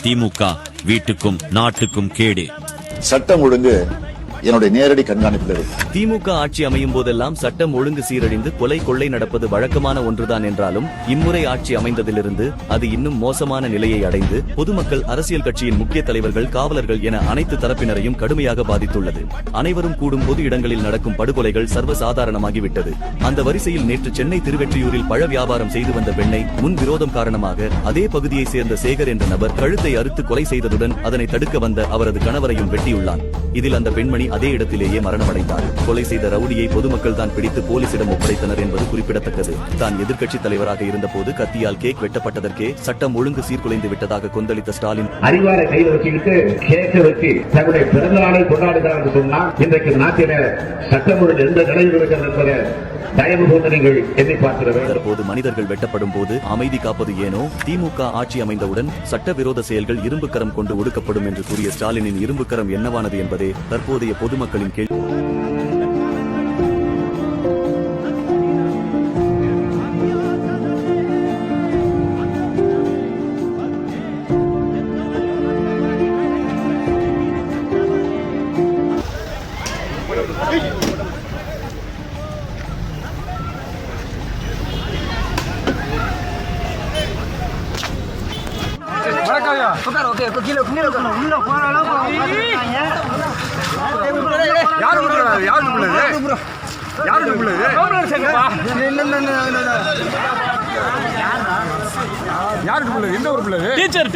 திமுக வீட்டுக்கும் நாட்டுக்கும் கேடு. சட்டம் ஒழுங்கு என்னுடைய நேரடி கண்காணிப்பில் இருக்கு. திமுக ஆட்சி அமையும் போதெல்லாம் சட்டம் ஒழுங்கு சீரழிந்து கொலை கொள்ளை நடப்பது வழக்கமான ஒன்றுதான் என்றாலும் இம்முறை ஆட்சி அமைந்ததிலிருந்து அது இன்னும் மோசமான நிலையை அடைந்து பொதுமக்கள், அரசியல் கட்சியின் முக்கிய தலைவர்கள், காவலர்கள் என அனைத்து தரப்பினரையும் கடுமையாக பாதித்துள்ளது. அனைவரும் கூடும் பொது இடங்களில் நடக்கும் படுகொலைகள் சர்வசாதாரணமாகிவிட்டது. அந்த வரிசையில் நேற்று சென்னை திருவெற்றியூரில் பழ வியாபாரம் செய்து வந்த பெண்ணை முன் விரோதம் காரணமாக அதே பகுதியை சேர்ந்த சேகர் என்ற நபர் கழுத்தை அறுத்து கொலை செய்ததுடன் அதனை தடுக்க வந்த அவரது கணவரையும் வெட்டியுள்ளார். இதில் அந்த பெண்மணி அதே இடத்திலேயே மரணமடைந்தார். கொலை செய்த ரவுடியை பொதுமக்கள் தான் பிடித்து போலீசிடம் ஒப்படைத்தனர் என்பது குறிப்பிடத்தக்கது. தான் எதிர்க்கட்சி தலைவராக இருந்தபோது கத்தியால் கேக் வெட்டப்பட்டதற்கே சட்டம் ஒழுங்கு சீர்குலைந்து விட்டதாக கொந்தளித்த ஸ்டாலின் அறிவாரை கையில் வச்சுக்கிட்டு கேக்க வச்சு தன்னுடைய பிறந்த நாளை கொண்டாடுகிறார் என்று சொன்னால் இன்றைக்கு நாட்டில சட்டம் ஒழுங்கு எந்த நிலையில் இருக்கிறது என்பதை தயவு கொண்டு நீங்கள் எண்ணி பார்க்கிற வேண்டும். தற்போது மனிதர்கள் வெட்டப்படும் போது அமைதி காப்பது ஏனோ? திமுக ஆட்சி அமைந்தவுடன் சட்டவிரோத செயல்கள் இரும்பு கரம் கொண்டு ஒடுக்கப்படும் என்று கூறிய ஸ்டாலினின் இரும்பு கரம் என்னவானது என்பதே தற்போதைய பொதுமக்களின் கேள்வி. டீச்சர்